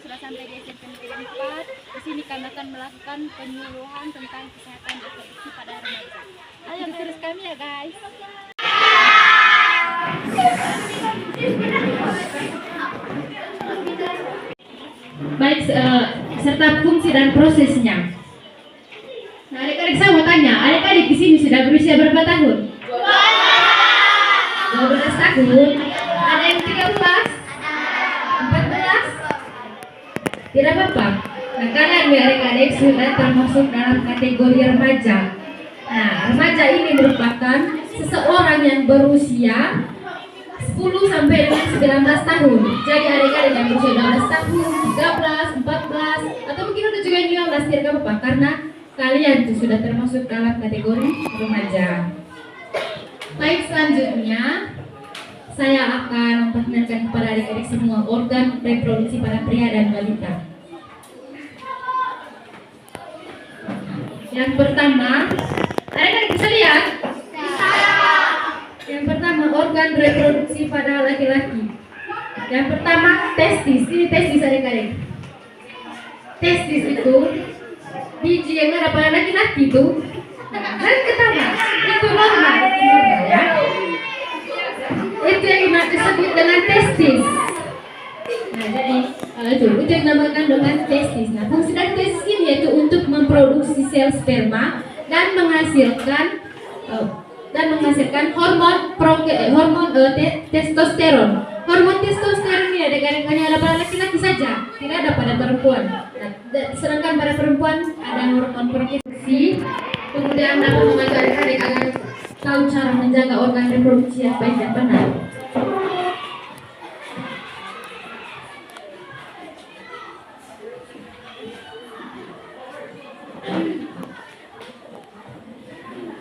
sudah sampai di SMP Negeri 4. Di sini kami akan melakukan penyuluhan tentang kesehatan reproduksi pada remaja. Ayo terus kami ya guys. Baik, serta fungsi dan prosesnya. Nah, adik-adik saya mau tanya, adik-adik di sini sudah berusia berapa tahun? 12 tahun. Ada yang 13? 14? Tidak apa-apa. Nah, kalian adik-adik sudah termasuk dalam kategori remaja. Nah, remaja ini merupakan seseorang yang berusia 10 sampai dengan 19 tahun. Jadi adik-adik yang berusia 12 tahun, 13, 14, atau mungkin ada juga yang 15, tidak apa-apa, karena kalian itu sudah termasuk dalam kategori remaja. Baik, selanjutnya saya akan memperkenalkan kepada adik-adik semua organ reproduksi pada pria dan wanita. Yang pertama, adik-adik bisa lihat? Yang pertama, organ reproduksi pada laki-laki. Yang pertama, testis. Ini testis adik-adik. Testis itu biji yang ada pada laki-laki itu. Dan pertama, itu normal ya. Itu yang disebut dengan testis. Nah, jadi itu yang dinamakan dengan testis. Nah, fungsi dari testis ini yaitu untuk memproduksi sel sperma dan menghasilkan hormon testosteron. Hormon testosteron ini adik-adik hanya ada pada laki-laki saja, tidak ada pada perempuan. Nah, sedangkan pada perempuan ada hormon progestasi. Kemudian dapat membantu adik-adik agar tahu cara menjaga organ reproduksi yang baik dan benar.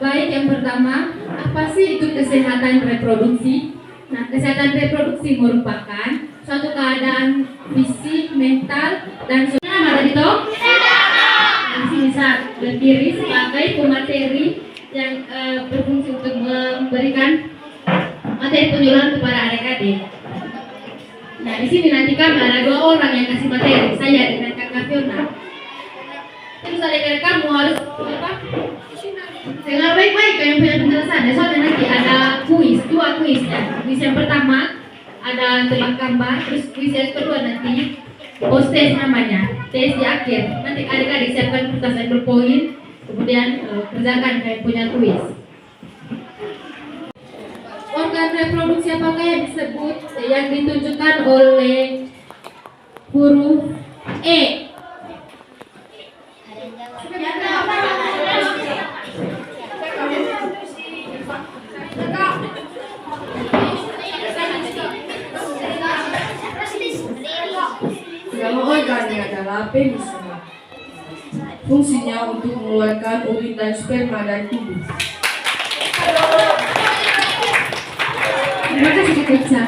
Baik, yang pertama, apa sih itu kesehatan reproduksi? Nah, kesehatan reproduksi merupakan suatu keadaan fisik, mental, dan sosial. Ada di toh? Di sini bisa berdiri sebagai pemateri yang berfungsi untuk memberikan materi penyuluhan kepada adik-adik. Nah, di sini nanti kami ada 2 orang yang kasih materi, saya dengan Kakak Fiona. Terus adik-adik kamu harus apa? Dengar baik-baik yang punya penjelasan. Soalnya nanti ada kuis, 2 kuis ya. Kuis yang pertama ada tebak gambar, terus kuis yang kedua nanti post test namanya, tes di akhir. Nanti adik-adik siapkan kertas dan berpoin, kemudian kerjakan kayak punya kuis. Organ reproduksi apakah yang disebut yang ditunjukkan oleh huruf E? Nama organnya adalah penis. Fungsinya untuk mengeluarkan urin dan sperma dari tubuh. Terima kasih Kak Ica.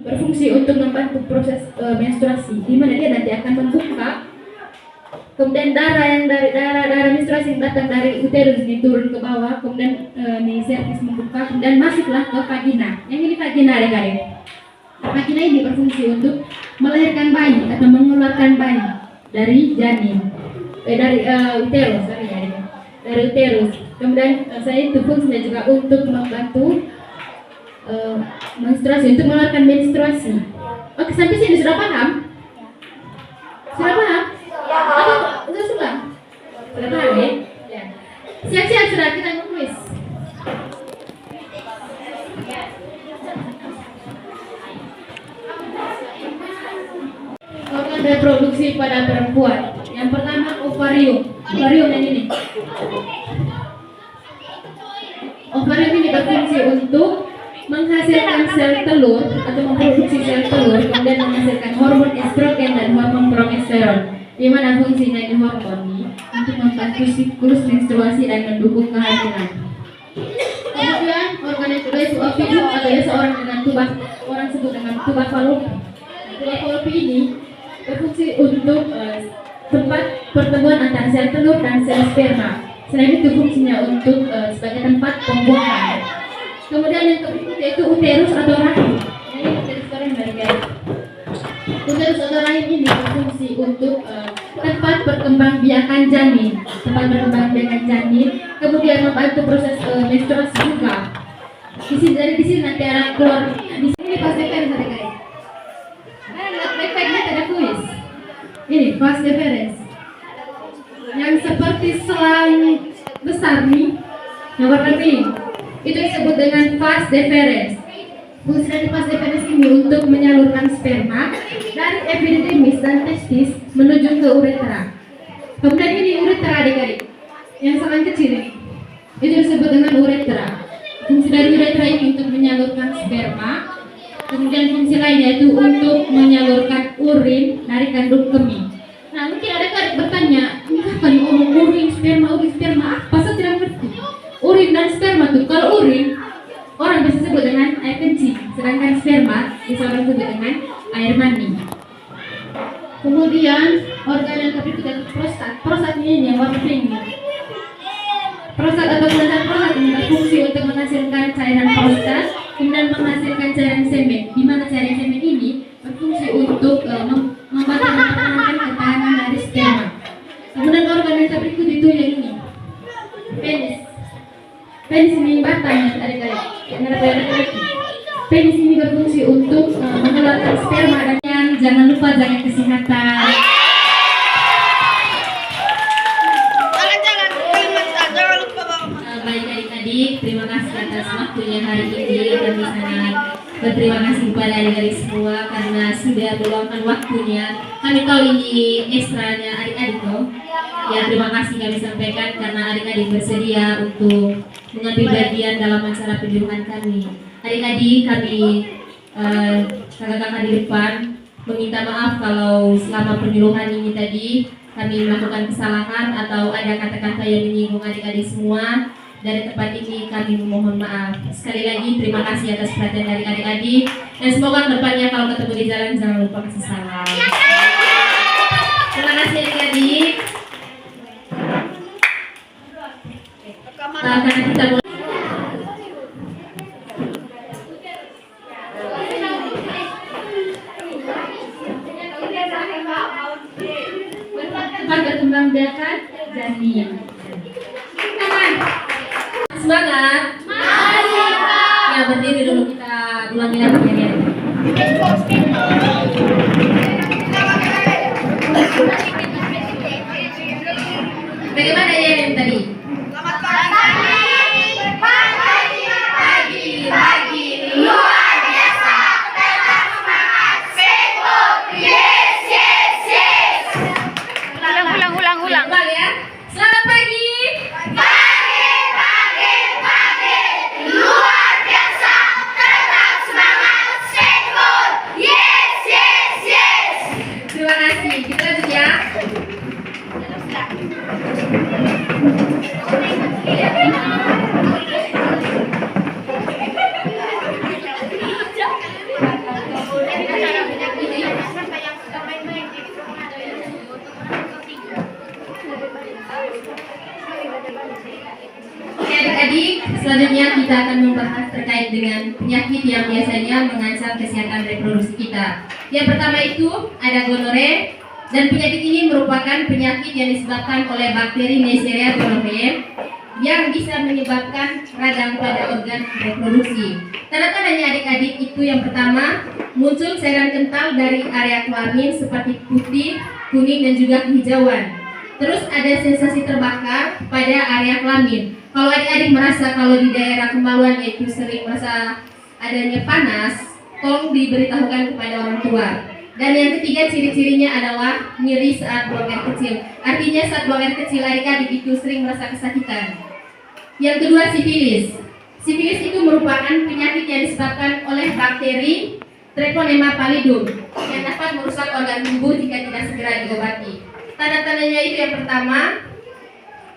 Berfungsi untuk membantu proses menstruasi, di mana dia nanti akan membuka, kemudian darah menstruasi yang datang dari uterus ini turun ke bawah, kemudian di serviks membuka, kemudian masuklah ke vagina. Yang ini vagina adik-adik. Vagina ini berfungsi untuk melahirkan bayi atau mengeluarkan bayi dari janin, dari uterus, dari uterus. Kemudian saya itu fungsinya juga untuk membantu menstruasi, untuk mengeluarkan menstruasi. Oke, sampai sini sudah paham? Sudah paham? Atau sudah? Sudah paham ya? Ya. Siap-siap sudah kita nge-quiz. Organ reproduksi pada perempuan. Yang pertama ovarium. Ovarium yang ini. Ovarium ini berfungsi untuk menghasilkan sel telur atau memproduksi sel telur, kemudian menghasilkan hormon estrogen dan hormon progesteron. Di mana fungsinya ini hormon ini untuk membantu siklus menstruasi dan mendukung kehamilan. Kemudian organ yang kedua itu oviduct atau ya seorang dengan tubak, orang sebut dengan tubak fallopi. Tubak fallopi ini berfungsi untuk tempat pertemuan antara sel telur dan sel sperma. Selain itu fungsinya untuk sebagai tempat pembuahan. Kemudian yang berikutnya itu uterus atau rahim. Ini uterus rahim dari uterus atau rahim ini berfungsi berfungsi untuk tempat perkembangbiakan janin, kemudian membantu proses menstruasi juga. Di sini nanti ada keluar di sini pas reference ada guys. Baik-baiknya ada kuis. Ini pas reference. Yang seperti selang besar nih, yang warna pink, itu disebut dengan vas deferens. Fungsi dari vas deferens ini untuk menyalurkan sperma dari epididymis dan testis menuju ke uretra. Kemudian ini uretra adik-adik, yang sangat kecil ini, itu disebut dengan uretra. Fungsi dari uretra ini untuk menyalurkan sperma. Kemudian fungsi lainnya itu untuk menyalurkan urin dari kandung kemih. Nah, mungkin ada adik bertanya, ini apa nih ngomong urin sperma, apa? Saya tidak mengerti. Urin dan sperma tuh, kalau urin orang bisa sebut dengan air kencing, sedangkan sperma bisa orang sebut dengan air mani. Kemudian organ yang berikutnya prostat. Prostat ini yang warna pink. Prostat atau kelenjar prostat ini berfungsi untuk menghasilkan cairan prostat, kemudian menghasilkan cairan semen. Di mana cairan semen ini berfungsi untuk membantu mempertahankan ketahanan dari sperma. Kemudian organ yang berikut itu yang ini, penis. Penis ini batangnya adik-adik. Penis ini berfungsi untuk mengeluarkan sperma dan jangan lupa jaga kesehatan. Baik adik-adik, terima kasih atas waktunya hari ini. Kami sangat berterima kasih kepada adik-adik semua karena sudah meluangkan waktunya. Kami tahu ini ekstranya adik-adik loh. Ya, terima kasih kami sampaikan karena adik-adik bersedia untuk mengambil bagian dalam acara penyuluhan kami. Adik-adik, kami kakak-kakak di depan meminta maaf kalau selama penyuluhan ini tadi kami melakukan kesalahan atau ada kata-kata yang menyinggung adik-adik semua. Dari tempat ini kami memohon maaf. Sekali lagi terima kasih atas perhatian dari adik-adik dan semoga kedepannya kalau ketemu di jalan jangan lupa kasih salam. Terima kasih adik-adik. Karena kita mulai. Tempat berkembangbiakan janin. Semangat. Ya, berdiri dulu, kita ulangi lagi ya. Bagaimana ya yang tadi? Selamat pagi, luar biasa, tetap semangat, sektor, yes. Ulang ya. Selamat pagi. Luar biasa, tetap semangat, sektor, yes. Terima kasih. Kita lanjut ya. Oke adik-adik, selanjutnya kita akan membahas terkait dengan penyakit yang biasanya mengancam kesehatan reproduksi kita. Yang pertama itu ada gonore, dan penyakit ini merupakan penyakit yang disebabkan oleh bakteri Neisseria gonorrhoeae yang bisa menyebabkan radang pada organ reproduksi. Tanda-tandanya adik-adik itu yang pertama, muncul cairan kental dari area kelamin seperti putih, kuning dan juga kehijauan. Terus ada sensasi terbakar pada area kelamin. Kalau adik-adik merasa kalau di daerah kemaluan itu sering merasa adanya panas, tolong diberitahukan kepada orang tua. Dan yang ketiga ciri-cirinya adalah nyeri saat buang air kecil. Artinya saat buang air kecil adik-adik itu sering merasa kesakitan. Yang kedua sifilis. Sifilis itu merupakan penyakit yang disebabkan oleh bakteri Treponema pallidum yang dapat merusak organ tubuh jika tidak segera diobati. Tanda-tandanya itu yang pertama,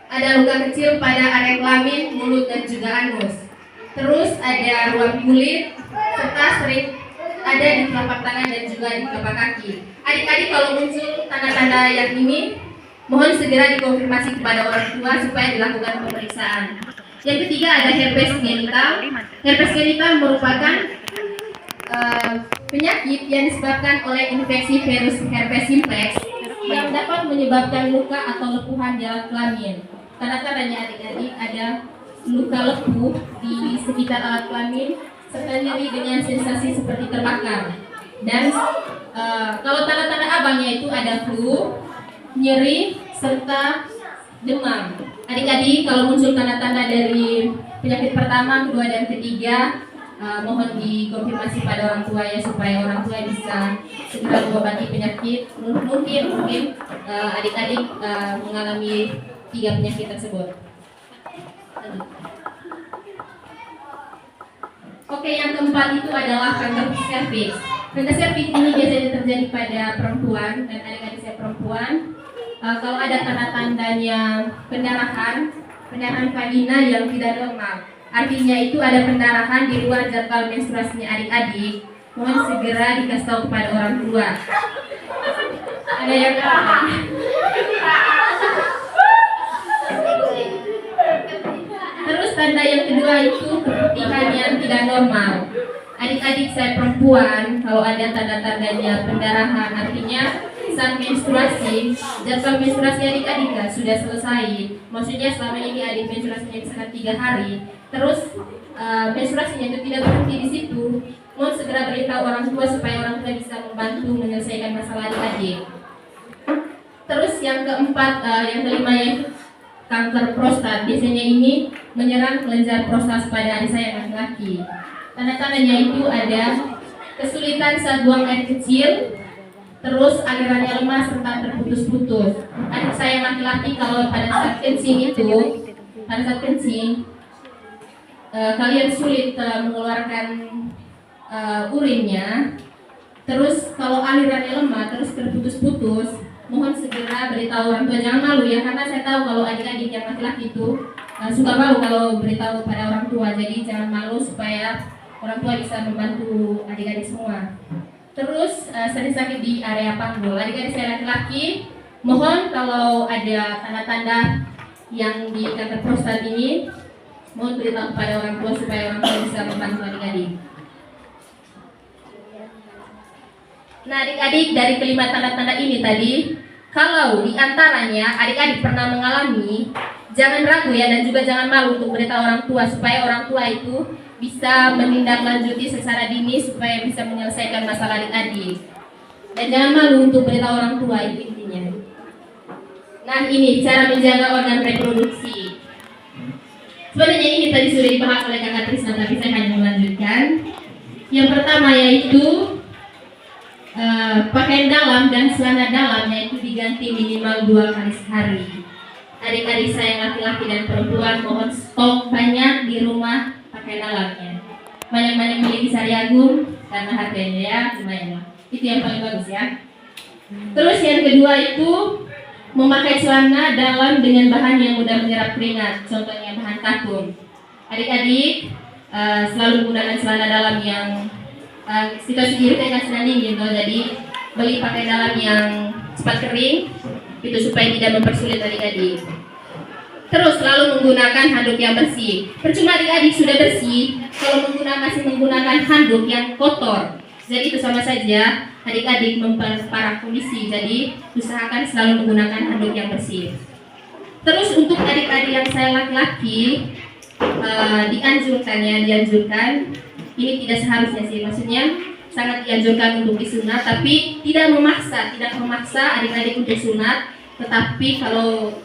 ada luka kecil pada area kelamin, mulut dan juga anus. Terus ada ruam kulit, serta sering ada di telapak tangan dan juga di telapak kaki. Adik-adik kalau muncul tanda-tanda yang ini, mohon segera dikonfirmasi kepada orang tua supaya dilakukan pemeriksaan. Yang ketiga ada herpes genital. Herpes genital merupakan penyakit yang disebabkan oleh infeksi virus herpes simplex yang dapat menyebabkan luka atau lepuhan di alat kelamin. Tanda-tandanya adik-adik ada luka lepuh di sekitar alat kelamin serta nyeri dengan sensasi seperti terbakar. Dan kalau tanda-tanda abangnya itu ada flu, nyeri, serta demam. Adik-adik kalau muncul tanda-tanda dari penyakit pertama, kedua, dan ketiga, mohon dikonfirmasi pada orang tua ya supaya orang tua bisa segera mengobati penyakit. Mungkin adik-adik mengalami 3 penyakit tersebut. Oke, yang keempat itu adalah kanker serviks. Kanker serviks ini biasanya terjadi pada perempuan dan adik-adik saya perempuan. Kalau ada tanda-tandanya pendarahan vagina yang tidak normal, artinya itu ada pendarahan di luar jadwal menstruasinya adik-adik, mohon segera dikasih tahu kepada orang tua. Ada yang Terus tanda yang kedua itu keputihan yang tidak normal. Adik-adik saya perempuan, kalau ada tanda-tandanya pendarahan, artinya saat menstruasi, jadwal menstruasi adik-adik sudah selesai. Maksudnya selama ini adik menstruasinya misalkan 3 hari, terus menstruasinya itu tidak berhenti di situ, mohon segera beritahu orang tua supaya orang tua bisa membantu menyelesaikan masalah adik-adik. Terus yang keempat, yang kelima yaitu kanker prostat. Biasanya ini menyerang kelenjar prostat pada adik saya laki-laki. Tanda-tandanya itu ada kesulitan saat buang air kecil, terus alirannya lemah serta terputus-putus. Adik saya laki-laki kalau pada saat kencing kalian sulit mengeluarkan urinnya, terus kalau alirannya lemah terus terputus-putus, mohon segera beritahu orang tua. Jangan malu ya, karena saya tahu kalau adik-adik yang laki-laki itu suka malu kalau beritahu pada orang tua. Jadi jangan malu supaya orang tua bisa membantu adik-adik semua. Terus sering sakit di area panggul. Adik-adik saya laki-laki, mohon kalau ada tanda-tanda yang di kanker prostat ini, mohon beritahu kepada orang tua supaya orang tua bisa membantu adik-adik. Nah adik-adik, dari kelima tanda-tanda ini tadi, kalau diantaranya adik-adik pernah mengalami, jangan ragu ya, dan juga jangan malu untuk beritahu orang tua supaya orang tua itu bisa menindaklanjuti secara dini supaya bisa menyelesaikan masalah adik-adik. Dan jangan malu untuk beritahu orang tua, itu intinya. Nah ini cara menjaga organ reproduksi. Sebenarnya ini tadi sudah dibahas oleh Kakak Trisna, tapi saya hanya melanjutkan. Yang pertama yaitu pakaian dalam dan celana dalam yaitu diganti minimal 2 kali sehari. Adik-adik saya laki-laki dan perempuan, mohon stok banyak di rumah pakaian dalamnya. Banyak-banyak beli di Sari Agung karena harganya ya lumayan lah. Itu yang paling bagus ya. Terus yang kedua itu memakai celana dalam dengan bahan yang mudah menyerap keringat, contohnya bahan katun. Adik-adik selalu menggunakan celana dalam yang situasi diri kan sedang dingin gitu, jadi beli pakaian dalam yang cepat kering itu supaya tidak mempersulit adik-adik. Terus selalu menggunakan handuk yang bersih. Percuma adik-adik sudah bersih kalau masih menggunakan handuk yang kotor. Jadi itu sama saja adik-adik memperparah kondisi. Jadi usahakan selalu menggunakan handuk yang bersih. Terus untuk adik-adik yang saya laki-laki dianjurkan ini tidak seharusnya sih, maksudnya sangat dianjurkan untuk disunat, tapi tidak memaksa adik-adik untuk sunat. Tetapi kalau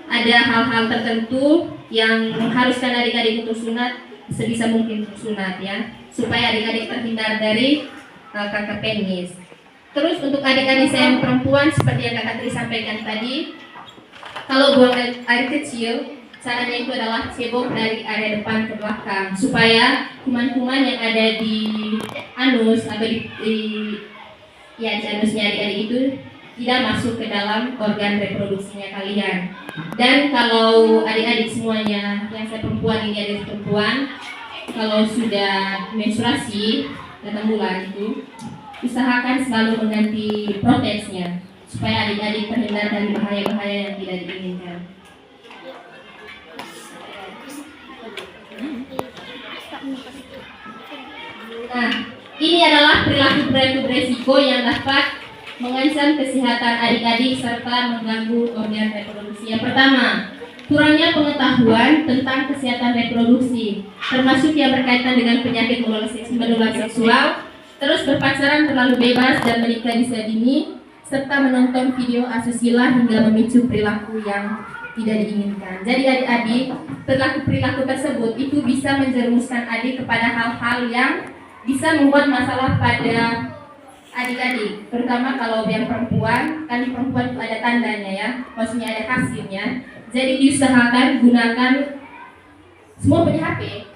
ada hal-hal tertentu yang mengharuskan adik-adik untuk sunat, sebisa mungkin untuk sunat ya, supaya adik-adik terhindar dari kanker penis. Terus untuk adik-adik saya yang perempuan, seperti yang Kakak Tri sampaikan tadi, kalau buang air kecil, caranya itu adalah cebok dari area depan ke belakang supaya kuman-kuman yang ada di anus atau di anusnya adik-adik itu tidak masuk ke dalam organ reproduksinya kalian. Dan kalau adik-adik semuanya yang saya perempuan, ini adik perempuan, kalau sudah menstruasi datang bulan itu usahakan selalu mengganti protesnya supaya adik-adik terhindar dari bahaya-bahaya yang tidak diinginkan. Nah, ini adalah perilaku beresiko yang dapat mengancam kesehatan adik-adik serta mengganggu organ reproduksi. Yang pertama, kurangnya pengetahuan tentang kesehatan reproduksi, termasuk yang berkaitan dengan penyakit menular seksual, terus berpacaran terlalu bebas dan menikah dini, serta menonton video asusila hingga memicu perilaku yang tidak diinginkan. Jadi adik-adik, perilaku tersebut itu bisa menjerumuskan adik kepada hal-hal yang bisa membuat masalah pada adik-adik, terutama kalau yang perempuan, kan di perempuan itu ada tandanya ya, maksudnya ada hasilnya. Jadi diusahakan gunakan, semua punya HP?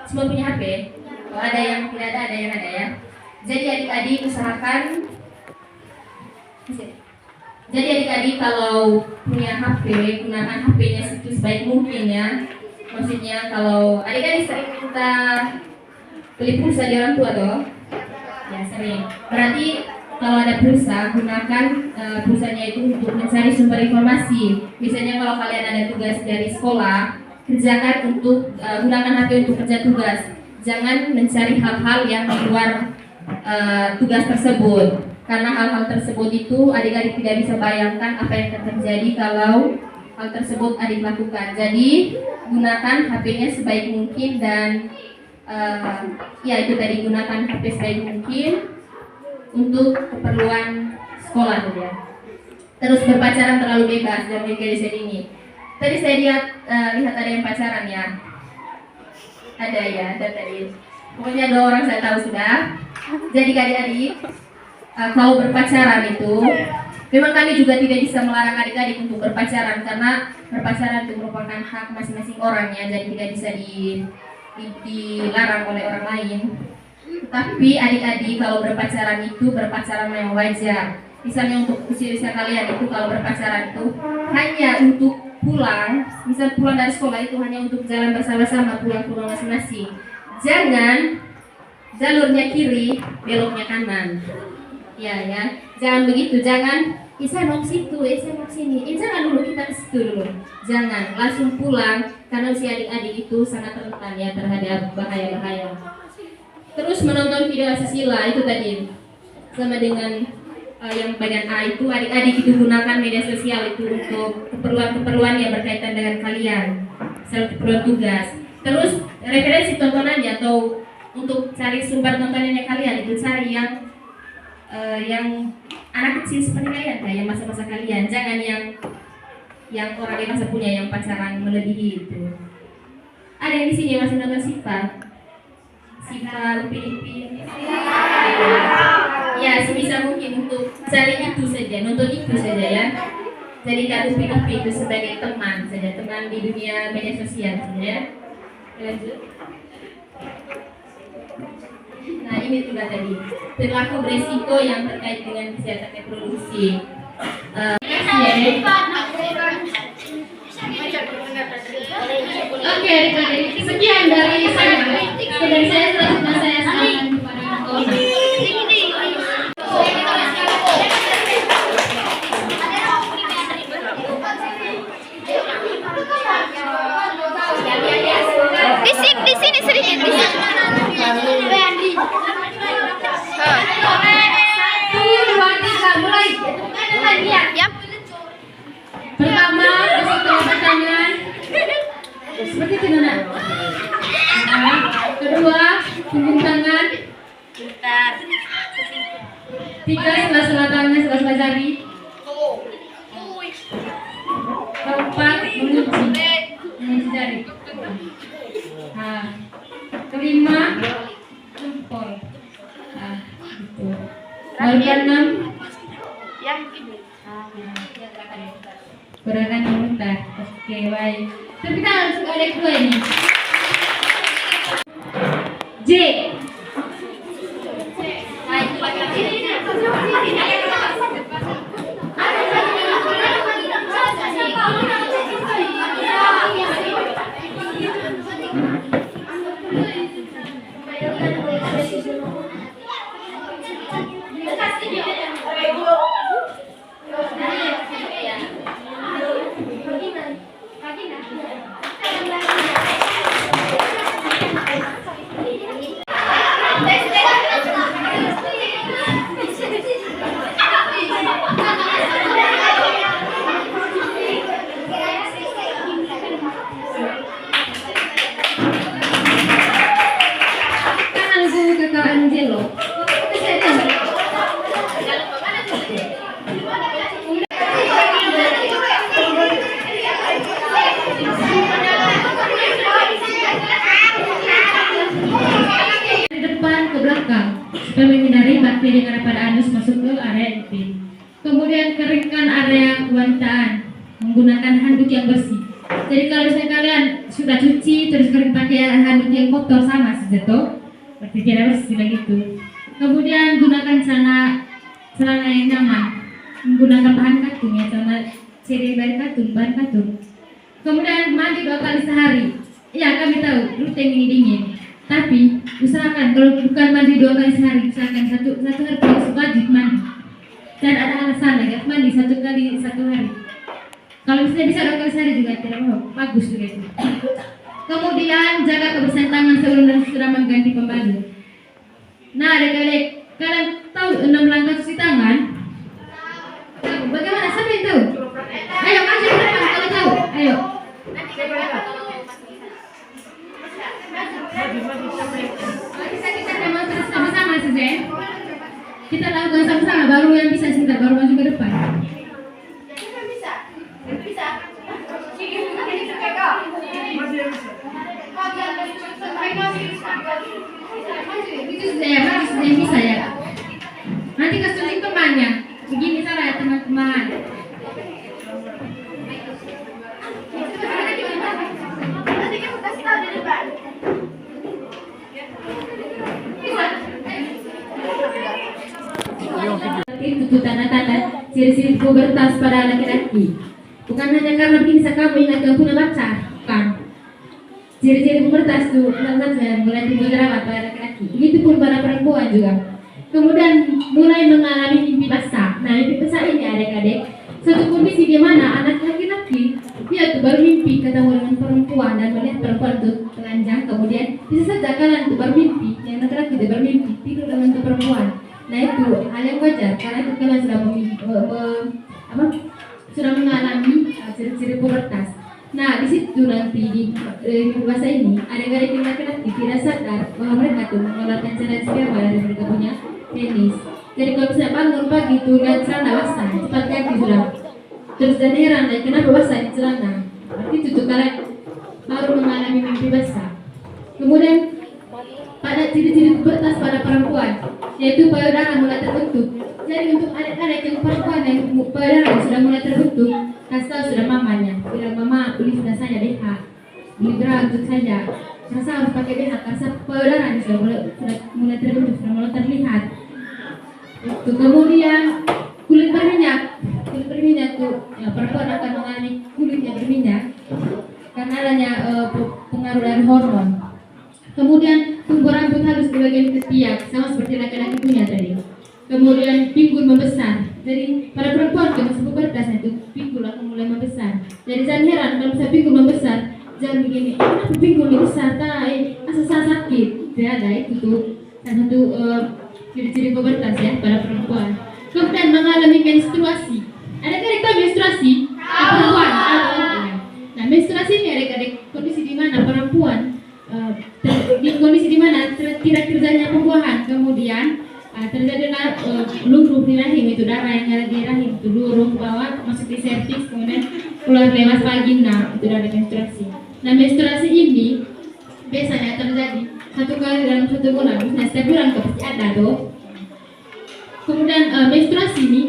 Semua punya HP? Oh, ada yang tidak ada yang ada ya. Jadi adik-adik usahakan. Jadi adik-adik kalau punya HP, gunakan HP-nya itu sebaik mungkin ya. Maksudnya kalau adik-adik sering minta beli pulsa di orang tua toh? Ya sering. Berarti kalau ada pulsa, gunakan pulsanya itu untuk mencari sumber informasi. Misalnya kalau kalian ada tugas dari sekolah, kerjakan untuk gunakan HP untuk kerja tugas. Jangan mencari hal-hal yang di luar tugas tersebut. Karena hal-hal tersebut itu adik-adik tidak bisa bayangkan apa yang akan terjadi kalau hal tersebut adik lakukan. Jadi gunakan HP-nya sebaik mungkin dan ya itu tadi, gunakan HP sebaik mungkin untuk keperluan sekolah ya. Terus berpacaran terlalu bebas dan menikah dini. Tadi saya lihat ada yang pacaran ya. Ada ya, ada tadi. Pokoknya 2 orang saya tahu sudah. Jadi adik-adik, kalau berpacaran itu, memang kami juga tidak bisa melarang adik-adik untuk berpacaran karena berpacaran itu merupakan hak masing-masing orang ya, jadi tidak bisa dilarang oleh orang lain. Tapi adik-adik kalau berpacaran itu berpacaran yang wajar. Misalnya untuk usia kalian itu kalau berpacaran itu hanya untuk pulang, misal pulang dari sekolah itu hanya untuk jalan bersama-sama, pulang ke rumah masing-masing. Jangan jalurnya kiri, beloknya kanan. Ya, jangan begitu, jangan saya mau ke situ, saya mau ke sini. Jangan dulu, kita ke situ dulu. Jangan, langsung pulang karena usia adik-adik itu sangat rentan ya terhadap bahaya-bahaya. Terus menonton video asusila itu tadi sama dengan yang bagian A itu, adik-adik itu gunakan media sosial itu untuk keperluan-keperluan yang berkaitan dengan kalian, misalnya keperluan tugas. Terus referensi tontonannya atau untuk cari sumber tontonannya kalian itu cari yang anak kecil seperti kalian yang masa-masa kalian, jangan yang orang dewasa punya yang pacaran melebihi itu. Ada yang di sini masih nonton Siva Upin. Ya, sebisa mungkin untuk cari itu saja, nonton itu saja ya. Jadi Upin itu sebagai teman saja, teman di dunia media sosial saja ya. Lanjut. Nah ini juga tadi perilaku beresiko yang terkait dengan kesehatan reproduksi. Oke, adik-adik, sekian dari saya. Dari saya selanjutnya saya serahkan kepada Tony. Bisik di sini sedikit bisik. Yap. Pertama, besok telapak tangan. Seperti itu Nona. Kedua, punggung tangan. Bentar. 3, sela-sela tangan, sela-sela jari. Keempat, mengunci jari. Nah, kelima, jempol. Nah, gitu. Baru keenam, gerakan yang bentar. Oke, baik. Tapi kita langsung ada kedua ini. J. Nah, itu laki-laki. dengan pada anus masuk ke area intim. Kemudian keringkan area wantaan menggunakan handuk yang bersih. Jadi kalau misalnya kalian sudah cuci terus kering pakai handuk yang kotor sama saja toh, berarti tidak bersih lagi itu. Kemudian gunakan celana yang nyaman, menggunakan bahan katun ya, celana seri dari katun, bahan katun. Kemudian mandi 2 kali sehari. Ya kami tahu rutin ini dingin, tapi usahakan kalau bukan mandi 2 kali sehari, usahakan satu hari wajib mandi. Dan ada alasan ya, mandi 1 kali 1 hari. Kalau misalnya bisa 2 kali sehari juga tidak apa, bagus juga itu. Kemudian jaga kebersihan tangan sebelum dan sesudah mengganti pembalut. Nah, adik-adik, kalian tahu 6 langkah cuci tangan? Bagaimana? Siapa yang tahu? Ayo maju ke depan kalau tahu. Ayo. Kita demonstrasi sama-sama saja. Kita lakukan sama-sama, baru yang bisa sebentar, baru maju ke depan. Itu sudah harus bisa ya. Nanti kesuntik temannya. Begini salah ya teman-teman. Itu tanda-tanda ciri-ciri pubertas pada laki-laki. Bukan hanya karena bikin kamu ingat kamu punya pacar, bukan. Ciri-ciri pubertas itu mulai timbul jerawat pada laki-laki. Begitu pun pada perempuan juga. Kemudian mulai mengalami mimpi basah. Nah, mimpi basah ini adik-adik suatu kondisi di mana anak laki-laki dia tuh bermimpi ketemu dengan perempuan dan melihat perempuan itu telanjang. Kemudian bisa saja kalian itu bermimpi, yang laki-laki itu bermimpi tidur dengan itu perempuan. Nah itu hal yang wajar karena itu kalian sudah mengalami ciri-ciri pubertas. Nah di situ nanti di bahasa ini adik-adik yang laki-laki tidak sadar bahwa mereka tuh mengeluarkan cairan sperma dari mereka punya penis. Jadi kalau misalnya bangun pagi itu lihat celana basah, cepat ganti sudah. Terus dan heran dan kenapa basah di celana? Berarti itu tuh kalian baru mengalami mimpi basah. Kemudian pada ciri-ciri pubertas pada perempuan, yaitu payudara mulai terbentuk. Jadi untuk adik-adik yang perempuan yang payudara sudah mulai terbentuk, kasih tahu sudah mamanya. Bilang mama beli sudah saya BH, beli bra untuk saya. Rasa harus pakai BH karena payudara sudah mulai terbentuk, sudah mulai terlihat. Itu kemudian kulit berminyak tuh ya, perempuan akan mengalami kulitnya berminyak karena adanya pengaruh dari hormon. Kemudian tumbuh rambut halus di bagian ketiak sama seperti laki-laki punya tadi. Kemudian pinggul membesar. Jadi pada perempuan itu masih pubertas itu pinggul akan mulai membesar. Jadi jangan heran kalau misalnya pinggul membesar, jangan begini. Kenapa pinggul membesar? Asal sakit. Tidak ada itu tuh salah satu ciri-ciri pubertas ya pada perempuan. Kemudian mengalami menstruasi. Adik-adik tahu menstruasi? Perempuan. Nah menstruasi ini adik-adik kondisi di mana perempuan di kondisi di mana tidak terjadinya pembuahan, kemudian terjadilah luruh di rahim, itu darah yang ada di rahim itu luruh bawah masuk di serviks kemudian keluar lewat vagina, itu dari menstruasi. Nah menstruasi ini biasanya terjadi 1 kali dalam 1 bulan, misalnya setiap bulan pasti ada tuh. Kemudian menstruasi ini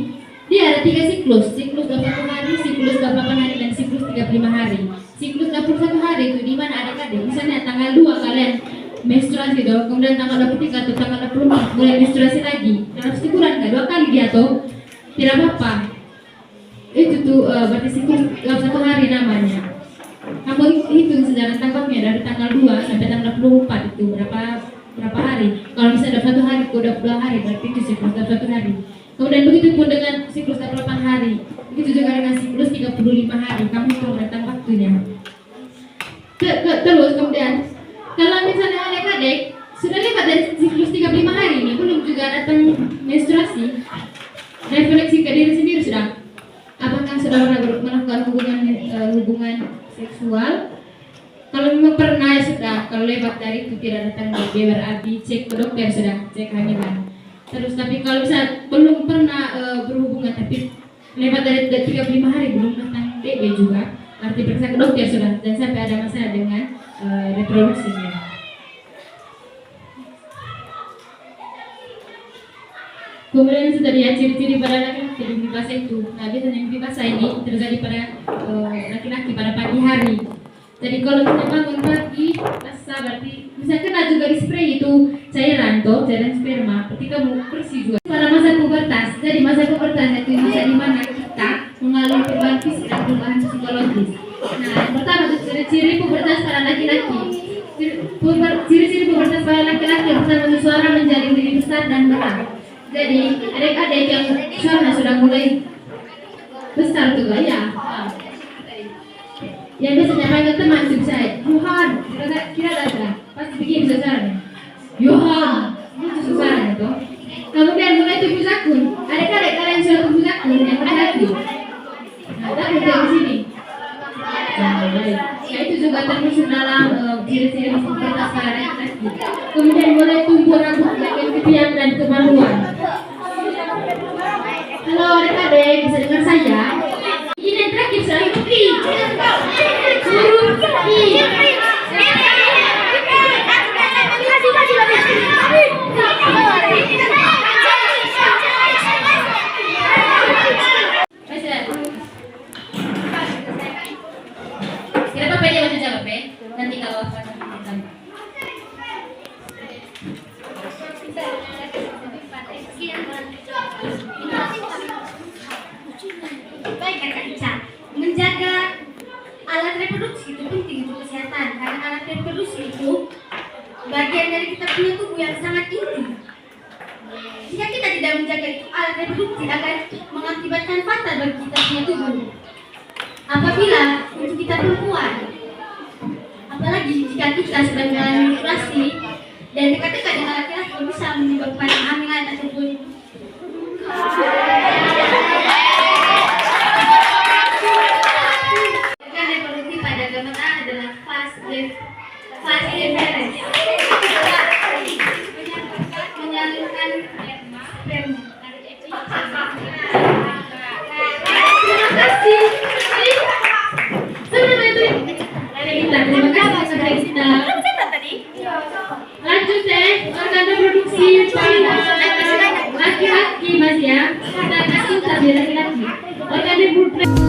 dia ada 3 siklus 21 hari, siklus 28 hari, dan siklus 35 hari. Siklus 21 hari itu di mana adik-adik misalnya tanggal 2 kalian menstruasi tuh, kemudian tanggal 23 atau tanggal 24 mulai menstruasi lagi. Dalam sebulan kan 2 kali dia tuh tidak apa-apa. Itu tuh berarti siklus 21 hari namanya. Kamu hitung sejarah tanggalnya dari tanggal 2 sampai tanggal 24 itu berapa hari. Kalau misalnya 21 hari ke 22 hari berarti itu siklus 21 hari. Kemudian begitu pun dengan siklus 28 hari. Begitu juga dengan siklus 35 hari. Kamu hitung datang waktunya. Terus kemudian kalau misalnya adik-adik sudah lewat dari siklus 35 hari ini belum juga datang menstruasi, refleksi ke diri sendiri sudah. Apakah sudah pernah melakukan hubungan seksual? Kalau memang pernah ya sudah. Kalau lewat dari itu tidak datang BB berarti cek ke dokter sudah, cek kehamilan. Terus tapi kalau bisa belum pernah berhubungan tapi lewat dari 35 hari belum datang BB juga, arti periksa ke dokter sudah dan sampai ada masalah dengan reproduksinya. Kemudian sudah lihat ciri-ciri pada laki-laki di mimpi basah itu. Nah, biasanya mimpi basah ini terjadi pada laki-laki pada pagi hari. Jadi kalau kita bangun pagi, basah berarti misalkan ada juga di spray itu cairan sperma, berarti kamu bersih juga. Pada masa pubertas, jadi masa pubertas itu masa di mana kita mengalami perubahan fisik dan perubahan psikologis. Nah, yang pertama itu ciri-ciri pubertas pada laki-laki. Ciri-ciri pubertas pada laki-laki pertama suara menjadi lebih besar dan berat. Jadi adik-adik yang suara sudah mulai besar juga ya. Yang biasanya panggil teman itu saya, Yohan, kira ada, pasti bikin suaranya. Yohan, itu suaranya tuh. Kemudian mulai tumbuh zakun. Adik-adik kalian sudah tumbuh zakun yang laki-laki. Nah, tapi dari sini. Ya, itu juga termasuk dalam ciri-ciri pubertas pada laki-laki. Kemudian mulai tumbuh rambut yang kepian dan kemaluan. Halo adik-adik, bisa dengar saya? Ini yang terakhir saya Putri. Kenapa Pe dia masih jawab Pe? Nanti kalau apa Baik Kakak Ica, menjaga alat reproduksi itu penting untuk kesehatan karena alat reproduksi itu bagian dari kita punya tubuh yang sangat intim. Jika kita tidak menjaga itu alat reproduksi akan mengakibatkan fatal bagi kita punya tubuh. Apabila untuk kita perempuan, apalagi jika kita sedang mengalami menstruasi dan dekat-dekat dengan laki-laki bisa menyebabkan kehamilan ataupun reproduksi pada gambaran adalah fase deferens menyalurkan sperma. Terima kasih. Terima kasih kita. Lanjut organ reproduksi pada laki-laki Mas ya. Kita kasih tadi laki-laki. Organ reproduksi